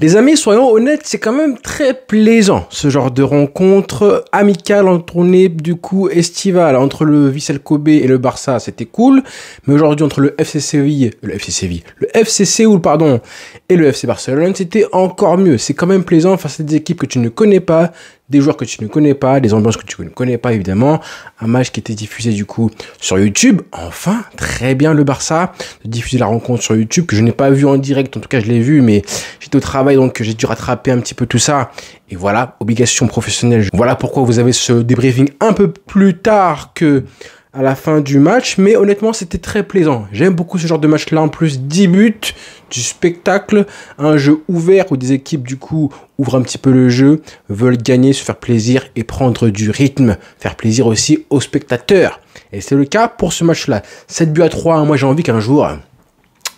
Les amis, soyons honnêtes, c'est quand même très plaisant, ce genre de rencontre amicale en tournée, du coup, estivale, entre le Vissel Kobe et le Barça, c'était cool. Mais aujourd'hui, entre le FC Séville, le FC Séoul, pardon, et le FC Barcelone, c'était encore mieux. C'est quand même plaisant face à des équipes que tu ne connais pas, des joueurs que tu ne connais pas, des ambiances que tu ne connais pas, évidemment. Un match qui était diffusé, du coup, sur YouTube. Enfin, très bien le Barça de diffuser la rencontre sur YouTube, que je n'ai pas vu en direct. En tout cas, je l'ai vu, mais j'étais au travail, donc j'ai dû rattraper un petit peu tout ça. Et voilà, obligation professionnelle. Voilà pourquoi vous avez ce débriefing un peu plus tard que à la fin du match, mais honnêtement c'était très plaisant. J'aime beaucoup ce genre de match là, en plus 10 buts, du spectacle, un jeu ouvert où des équipes du coup ouvrent un petit peu le jeu, veulent gagner, se faire plaisir et prendre du rythme, faire plaisir aussi aux spectateurs. Et c'est le cas pour ce match là. 7 buts à 3, hein. Moi j'ai envie qu'un jour,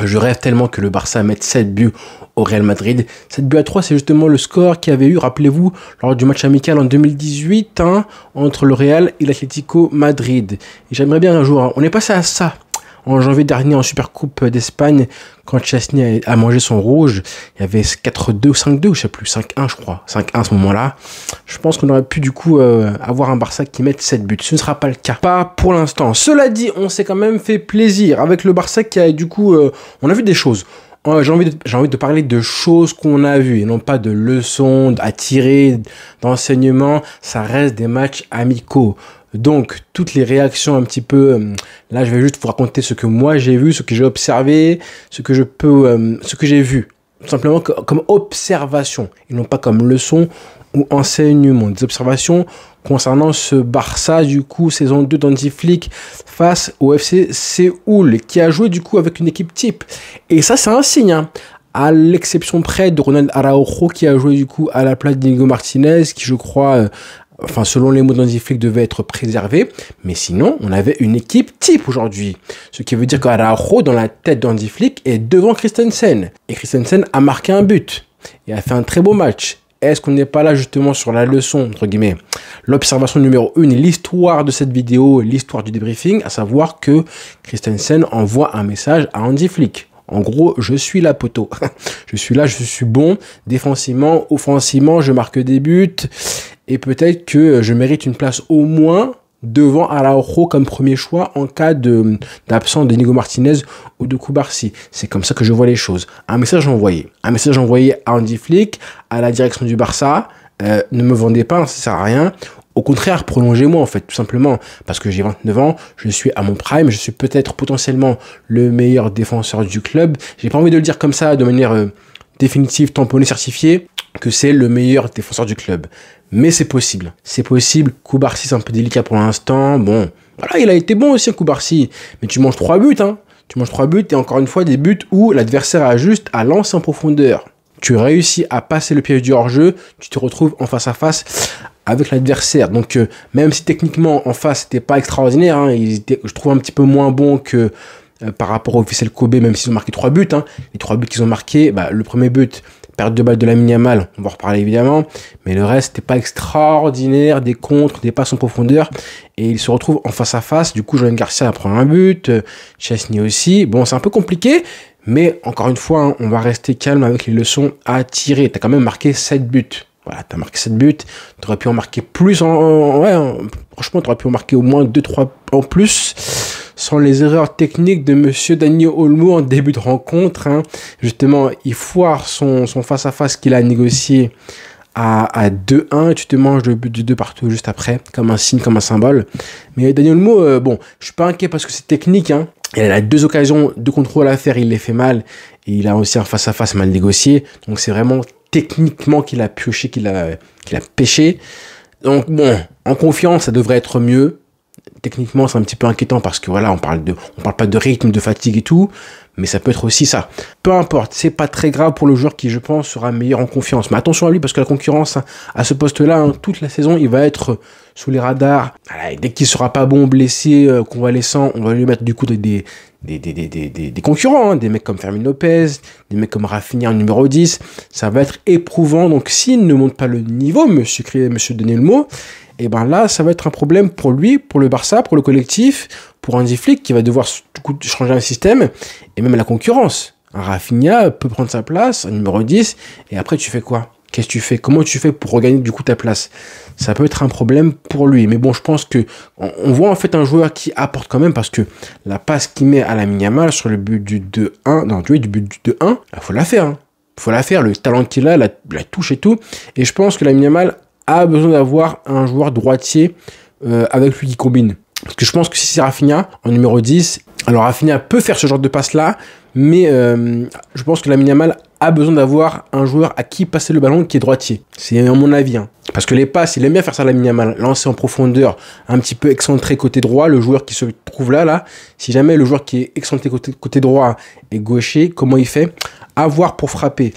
je rêve tellement que le Barça mette 7 buts au Real Madrid. 7 buts à 3, c'est justement le score qu'il y avait eu, rappelez-vous, lors du match amical en 2018, hein, entre le Real et l'Atlético Madrid. Et j'aimerais bien un jour, hein, on est passé à ça en janvier dernier en Supercoupe d'Espagne, quand Chesney a mangé son rouge. Il y avait 4-2, 5-2, ou je sais plus, 5-1 je crois, 5-1 à ce moment-là. Je pense qu'on aurait pu du coup avoir un Barça qui mette 7 buts. Ce ne sera pas le cas, pas pour l'instant. Cela dit, on s'est quand même fait plaisir avec le Barça qui a du coup, on a vu des choses. J'ai envie de parler de choses qu'on a vues et non pas de leçons à tirer, d'enseignements. Ça reste des matchs amicaux. Donc, toutes les réactions un petit peu, là, je vais juste vous raconter ce que moi j'ai vu, ce que j'ai observé, ce que j'ai vu. Tout simplement comme observation et non pas comme leçon ou enseignement. Des observations concernant ce Barça, du coup, saison 2 d'Hansi Flick face au FC Séoul, qui a joué du coup avec une équipe type. Et ça, c'est un signe, hein. À l'exception près de Ronald Araujo, qui a joué du coup à la place d'Inigo Martinez, qui je crois, enfin selon les mots d'Hansi Flick, devait être préservé. Mais sinon, on avait une équipe type aujourd'hui. Ce qui veut dire qu'Araujo, dans la tête d'Hansi Flick, est devant Christensen. Et Christensen a marqué un but et a fait un très beau match. Est-ce qu'on n'est pas là justement sur la leçon, entre guillemets, l'observation numéro 1, l'histoire de cette vidéo, l'histoire du débriefing, à savoir que Christensen envoie un message à Hansi Flick. En gros, je suis là, poteau. Je suis là, je suis bon. Défensivement, offensivement, je marque des buts. Et peut-être que je mérite une place au moins devant Araujo comme premier choix en cas d'absence d'Inigo Martinez ou de Cubarsí. C'est comme ça que je vois les choses. Un message envoyé à Hansi Flick, à la direction du Barça. Ne me vendez pas, ça sert à rien. Au contraire, prolongez-moi en fait, tout simplement, parce que j'ai 29 ans, je suis à mon prime, je suis peut-être potentiellement le meilleur défenseur du club. J'ai pas envie de le dire comme ça, de manière définitive, tamponnée, certifiée, que c'est le meilleur défenseur du club. Mais c'est possible. C'est possible. Cubarsí, c'est un peu délicat pour l'instant. Bon, voilà, il a été bon aussi, Cubarsí. Mais tu manges 3 buts, hein. Tu manges 3 buts et encore une fois, des buts où l'adversaire a juste à lancer en profondeur. Tu réussis à passer le piège du hors-jeu, tu te retrouves en face à face avec l'adversaire. Donc, même si techniquement, en face, c'était pas extraordinaire, hein, je trouve un petit peu moins bon que par rapport au Vissel Kobe, même s'ils ont marqué 3 buts. Hein. Les 3 buts qu'ils ont marqués, le premier but, perte de balle de Lamine Yamal, on va en reparler évidemment, mais le reste, c'était pas extraordinaire, des contres, des passes en profondeur, et ils se retrouvent en face à face. Du coup, Johan Garcia prend un but, Chesney aussi. Bon, c'est un peu compliqué, mais encore une fois, hein, on va rester calme avec les leçons à tirer. T'as quand même marqué 7 buts. Voilà, t'as marqué 7 buts. T'aurais pu en marquer plus. Franchement, t'aurais pu en marquer au moins 2-3 en plus. Sans les erreurs techniques de monsieur Dani Olmo en début de rencontre. Hein. Justement, il foire son face-à-face qu'il a négocié à 2-1. Tu te manges le but de 2 partout juste après. Comme un signe, comme un symbole. Mais Dani Olmo, bon, je suis pas inquiet parce que c'est technique. Hein. Il a 2 occasions de contrôle à faire, il les fait mal. Et il a aussi un face-à-face mal négocié. Donc c'est vraiment techniquement qu'il a pioché, qu'il a pêché. Donc bon, en confiance, ça devrait être mieux. Techniquement, c'est un petit peu inquiétant parce que voilà, on parle pas de rythme, de fatigue et tout, mais ça peut être aussi ça. Peu importe, c'est pas très grave pour le joueur qui, je pense, sera meilleur en confiance. Mais attention à lui parce que la concurrence à ce poste-là, hein, toute la saison, il va être sous les radars. Voilà, dès qu'il sera pas bon, blessé, convalescent, on va lui mettre du coup des concurrents, hein, des mecs comme Fermin Lopez, des mecs comme Rafinha en numéro 10. Ça va être éprouvant. Donc, s'il ne monte pas le niveau, monsieur Daniel Olmo, et ben là, ça va être un problème pour lui, pour le Barça, pour le collectif, pour Hansi Flick qui va devoir du coup changer un système et même la concurrence. Un Rafinha peut prendre sa place, un numéro 10, et après tu fais quoi? Qu'est-ce que tu fais? Comment tu fais pour regagner du coup ta place? Ça peut être un problème pour lui. Mais bon, je pense que on voit en fait un joueur qui apporte quand même, parce que la passe qu'il met à Lamine Yamal sur le but du 2-1, non, du but du 2-1, il faut la faire. Hein. Faut la faire, le talent qu'il a, la touche et tout. Et je pense que Lamine Yamal a besoin d'avoir un joueur droitier avec lui qui combine. Parce que je pense que si c'est Rafinha en numéro 10, alors Rafinha peut faire ce genre de passe-là, mais je pense que Lamine Yamal a besoin d'avoir un joueur à qui passer le ballon qui est droitier. C'est à mon avis. Hein. Parce que les passes, il aime bien faire ça Lamine Yamal, lancer en profondeur, un petit peu excentré côté droit, le joueur qui se trouve là. Si jamais le joueur qui est excentré côté droit est gaucher, comment il fait? À voir pour frapper.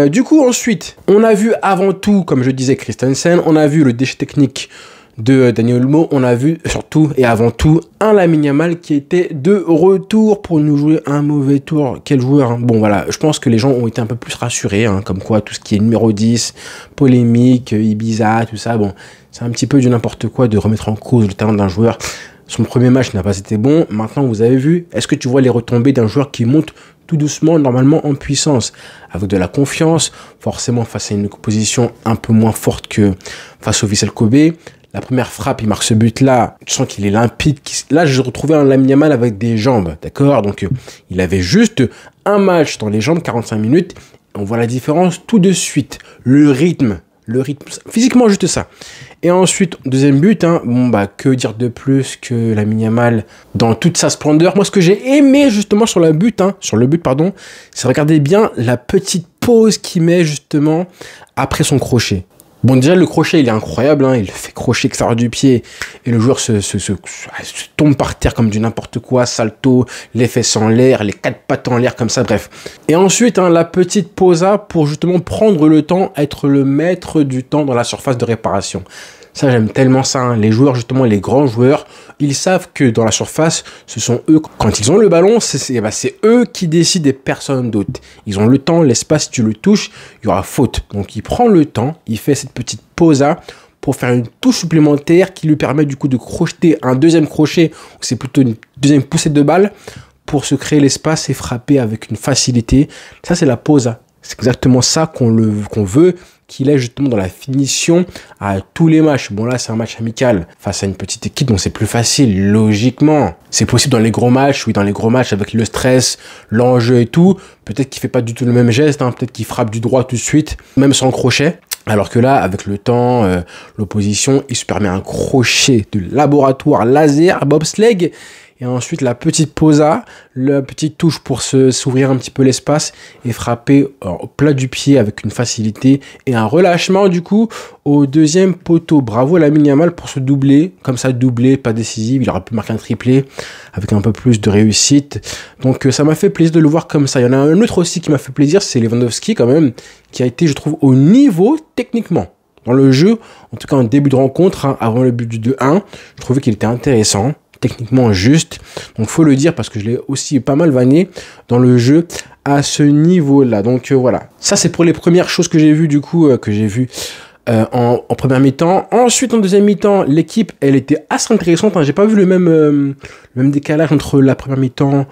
Du coup, ensuite, on a vu avant tout, comme je disais, Christensen, on a vu le déchet technique de Daniel Olmo, on a vu surtout et avant tout un Lamine Yamal qui était de retour pour nous jouer un mauvais tour. Quel joueur, hein. Bon voilà, je pense que les gens ont été un peu plus rassurés, hein, comme quoi tout ce qui est numéro 10, polémique, Ibiza, tout ça, bon, c'est un petit peu du n'importe quoi de remettre en cause le talent d'un joueur. Son premier match n'a pas été bon, maintenant vous avez vu, est-ce que tu vois les retombées d'un joueur qui monte tout doucement, normalement en puissance, avec de la confiance, forcément face à une opposition un peu moins forte que face au Vissel Kobe. La première frappe, il marque ce but-là. Tu sens qu'il est limpide. Là, j'ai retrouvé un Lamine Yamal avec des jambes, d'accord? Donc, il avait juste un match dans les jambes, 45 minutes. On voit la différence tout de suite. Le rythme, physiquement, juste ça. Et ensuite, deuxième but, hein, bon, bah, que dire de plus que Lamine Yamal dans toute sa splendeur? Moi, ce que j'ai aimé, justement, sur le but, c'est regarder bien la petite pause qu'il met, justement, après son crochet. Bon, déjà, le crochet, il est incroyable, hein. Il fait crochet extérieur du pied et le joueur se tombe par terre comme du n'importe quoi, salto, les fesses en l'air, les quatre pattes en l'air comme ça, bref. Et ensuite, hein, la petite posa pour justement prendre le temps, être le maître du temps dans la surface de réparation. Ça, j'aime tellement ça. Hein. Les joueurs, justement, les grands joueurs, ils savent que dans la surface, ce sont eux. Quand ils ont le ballon, c'est eux qui décident et personne d'autre. Ils ont le temps, l'espace, si tu le touches, il y aura faute. Donc, il prend le temps, il fait cette petite pause-là pour faire une touche supplémentaire qui lui permet du coup de crocheter un deuxième crochet, c'est plutôt une deuxième poussée de balle, pour se créer l'espace et frapper avec une facilité. Ça, c'est la pause. C'est exactement ça qu'on veut qu'il ait justement dans la finition à tous les matchs. Bon là, c'est un match amical face à une petite équipe, donc c'est plus facile, logiquement. C'est possible dans les gros matchs, oui, dans les gros matchs avec le stress, l'enjeu et tout. Peut-être qu'il fait pas du tout le même geste, hein, peut-être qu'il frappe du droit tout de suite, même sans crochet. Alors que là, avec le temps, l'opposition, il se permet un crochet de laboratoire laser, bobsleigh. Et ensuite, la petite posa, la petite touche pour s'ouvrir un petit peu l'espace et frapper au plat du pied avec une facilité et un relâchement du coup au deuxième poteau. Bravo à Lamine Yamal pour se doubler, comme ça doublé, pas décisif. Il aurait pu marquer un triplé avec un peu plus de réussite. Donc ça m'a fait plaisir de le voir comme ça. Il y en a un autre aussi qui m'a fait plaisir, c'est Lewandowski quand même, qui a été, je trouve, au niveau techniquement. Dans le jeu, en tout cas en début de rencontre, hein, avant le but du 2-1, je trouvais qu'il était intéressant. Techniquement juste, donc faut le dire parce que je l'ai aussi pas mal vanné dans le jeu à ce niveau-là. Donc voilà, ça c'est pour les premières choses que j'ai vues du coup, en première mi-temps. Ensuite en deuxième mi-temps, l'équipe elle était assez intéressante. Hein. J'ai pas vu le même décalage entre la première mi-temps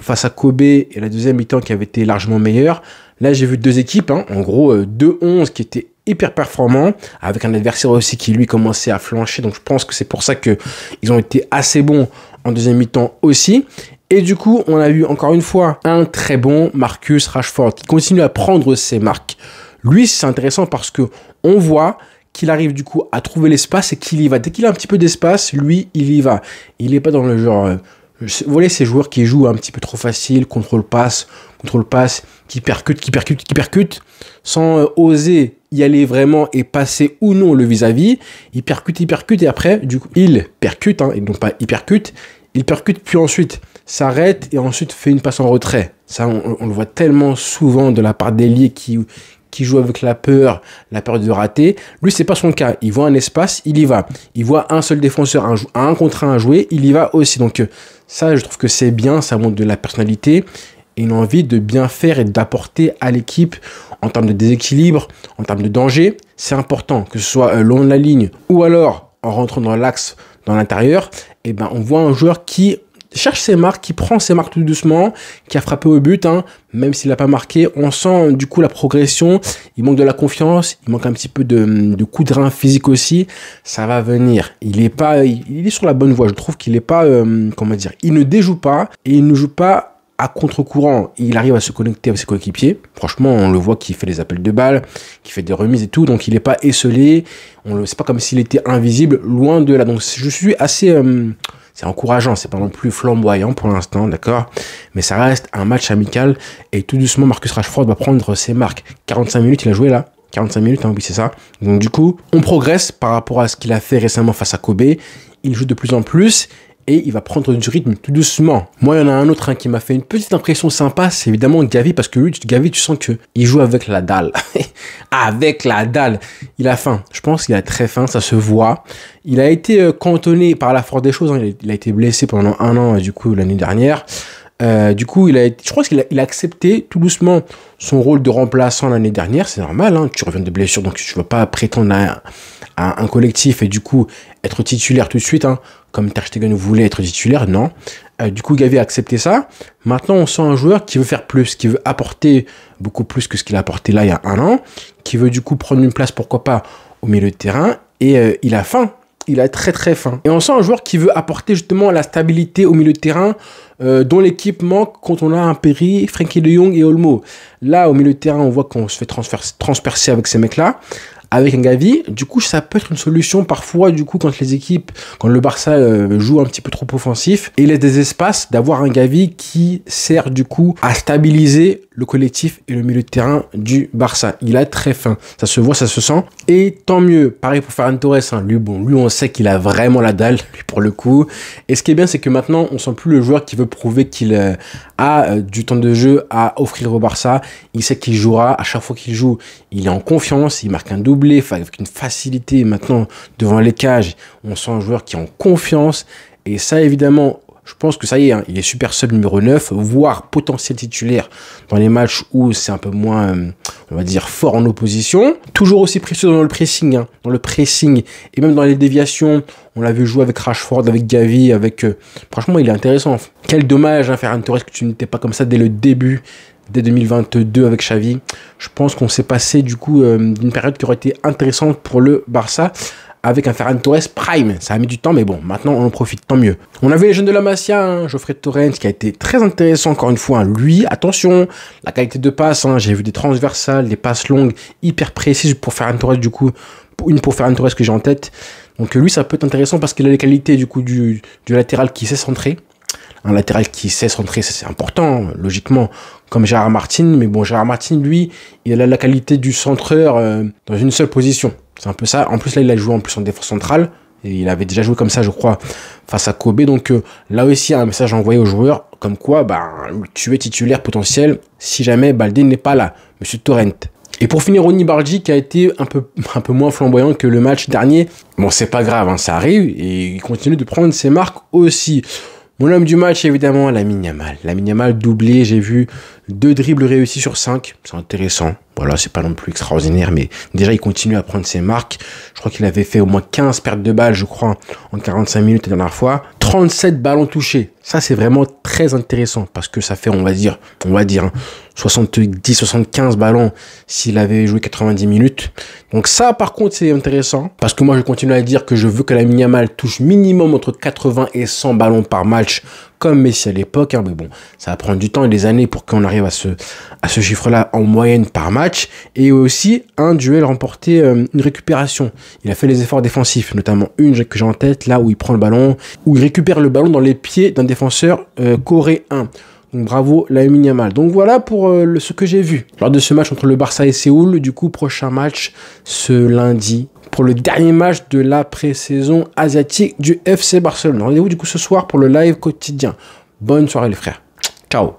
face à Kobe et la deuxième mi-temps qui avait été largement meilleure. Là j'ai vu deux équipes, hein, en gros 2-11 qui étaient hyper performant, avec un adversaire aussi qui lui commençait à flancher, donc je pense que c'est pour ça que ils ont été assez bons en deuxième mi-temps aussi. Et du coup, on a vu encore une fois un très bon Marcus Rashford qui continue à prendre ses marques. Lui, c'est intéressant parce que on voit qu'il arrive du coup à trouver l'espace et qu'il y va. Dès qu'il a un petit peu d'espace, lui, il y va. Il n'est pas dans le genre... vous voyez ces joueurs qui jouent un petit peu trop facile, contrôle-passe, qui percute, sans oser y aller vraiment et passer ou non le vis-à-vis. Il percute et après, du coup, il percute, hein, et non pas il percute puis ensuite s'arrête et ensuite fait une passe en retrait. Ça, on le voit tellement souvent de la part d'ailier qui joue avec la peur de rater. Lui, c'est pas son cas. Il voit un espace, il y va. Il voit un seul défenseur, un contre un à jouer, il y va aussi. Donc ça, je trouve que c'est bien, ça montre de la personnalité et une envie de bien faire et d'apporter à l'équipe en termes de déséquilibre, en termes de danger. C'est important, que ce soit long de la ligne ou alors en rentrant dans l'axe, dans l'intérieur, et ben on voit un joueur qui cherche ses marques, qui prend ses marques tout doucement, qui a frappé au but, hein, même s'il n'a pas marqué. On sent du coup la progression. Il manque de la confiance, il manque un petit peu de coup de rein physique aussi. Ça va venir. Il est sur la bonne voie. Je trouve qu'il n'est pas, comment dire, il ne déjoue pas et il ne joue pas à contre-courant. Il arrive à se connecter avec ses coéquipiers. Franchement, on le voit qu'il fait des appels de balles, qu'il fait des remises et tout. Donc, il n'est pas esselé. C'est pas comme s'il était invisible, loin de là. Donc, je suis assez... c'est encourageant, c'est pas non plus flamboyant pour l'instant, d'accord? Mais ça reste un match amical et tout doucement, Marcus Rashford va prendre ses marques. 45 minutes, il a joué là. 45 minutes, hein, oui, c'est ça. Donc, du coup, on progresse par rapport à ce qu'il a fait récemment face à Kobe. Il joue de plus en plus et il va prendre du rythme tout doucement. Moi, il y en a un autre qui m'a fait une petite impression sympa, c'est évidemment Gavi, parce que lui, Gavi, tu sens qu'il joue avec la dalle. Avec la dalle. Il a faim. Je pense qu'il a très faim, ça se voit. Il a été cantonné par la force des choses. Hein. Il a été blessé pendant 1 an, du coup, l'année dernière. Du coup, je crois qu'il a accepté tout doucement son rôle de remplaçant l'année dernière. C'est normal, hein, tu reviens de blessure, donc tu ne vas pas prétendre à un collectif et du coup être titulaire tout de suite, hein, comme Ter Stegen voulait être titulaire, non. Du coup, Gavi a accepté ça. Maintenant, on sent un joueur qui veut faire plus, qui veut apporter beaucoup plus que ce qu'il a apporté là il y a 1 an, qui veut du coup prendre une place, pourquoi pas, au milieu de terrain, et il a faim. Il a très très faim. Et on sent un joueur qui veut apporter justement la stabilité au milieu de terrain dont l'équipe manque quand on a un Perry, Frenkie de Jong et Olmo. Là, au milieu de terrain, on voit qu'on se fait transpercer avec ces mecs-là. Avec un Gavi, du coup, ça peut être une solution parfois, du coup, quand le Barça joue un petit peu trop offensif et il laisse des espaces, d'avoir un Gavi qui sert du coup à stabiliser le collectif et le milieu de terrain du Barça. Il a très faim. Ça se voit, ça se sent. Et tant mieux. Pareil pour Ferran Torres. Hein. Lui, on sait qu'il a vraiment la dalle, lui, pour le coup. Et ce qui est bien, c'est que maintenant, on sent plus le joueur qui veut prouver qu'il a du temps de jeu à offrir au Barça. Il sait qu'il jouera. À chaque fois qu'il joue, il est en confiance. Il marque un doublé avec une facilité maintenant devant les cages. On sent un joueur qui est en confiance. Et ça, évidemment, je pense que ça y est, hein, il est super sub numéro 9, voire potentiel titulaire dans les matchs où c'est un peu moins, on va dire, fort en opposition. Toujours aussi précieux dans le pressing, hein, et même dans les déviations. On l'a vu jouer avec Rashford, avec Gavi, franchement, il est intéressant. Quel dommage, hein, Ferran Torres, que tu n'étais pas comme ça dès le début, dès 2022 avec Xavi. Je pense qu'on s'est passé du coup d'une période qui aurait été intéressante pour le Barça, avec un Ferran Torres prime. Ça a mis du temps, mais bon, maintenant on en profite, tant mieux. On avait les jeunes de la Masia, hein, Geoffrey Torrent, qui a été très intéressant encore une fois. Hein. Lui, attention, la qualité de passe, hein, j'ai vu des transversales, des passes longues, hyper précises pour Ferran Torres, du coup, pour Ferran Torres que j'ai en tête. Donc lui, ça peut être intéressant parce qu'il a les qualités du coup du latéral qui sait centrer. Un latéral qui sait centrer, c'est important, logiquement, comme Gérard Martin. Mais bon, Gérard Martin, lui, il a la qualité du centreur dans une seule position. C'est un peu ça. En plus, là, il a joué en plus en défense centrale. Et il avait déjà joué comme ça, je crois, face à Kobe. Donc là aussi, un message envoyé aux joueurs, comme quoi, tu es titulaire potentiel si jamais Baldé n'est pas là, Monsieur Torrent. Et pour finir, Ronny Bargi, qui a été un peu moins flamboyant que le match dernier. Bon, c'est pas grave, hein, ça arrive. Et il continue de prendre ses marques aussi. Mon homme du match, évidemment, Lamine Yamal. Lamine Yamal doublé, j'ai vu 2 dribbles réussis sur 5. C'est intéressant. Voilà, c'est pas non plus extraordinaire, mais déjà, il continue à prendre ses marques. Je crois qu'il avait fait au moins 15 pertes de balles, je crois, en 45 minutes la dernière fois. 37 ballons touchés. Ça, c'est vraiment très intéressant parce que ça fait, on va dire, 70-75 ballons s'il avait joué 90 minutes. Donc ça, par contre, c'est intéressant parce que moi, je continue à dire que je veux que Lamine Yamal touche minimum entre 80 et 100 ballons par match comme Messi à l'époque. Hein, mais bon, ça va prendre du temps et des années pour qu'on arrive à ce chiffre-là en moyenne par match. Et aussi, un duel remporté, une récupération. Il a fait les efforts défensifs, notamment une que j'ai en tête, là où il prend le ballon, où il récupère le ballon dans les pieds d'un défenseur coréen. Donc bravo Lamine Yamal. Donc voilà pour ce que j'ai vu lors de ce match entre le Barça et Séoul. Du coup, prochain match ce lundi pour le dernier match de la pré-saison asiatique du FC Barcelone. Rendez-vous du coup ce soir pour le live quotidien. Bonne soirée les frères. Ciao.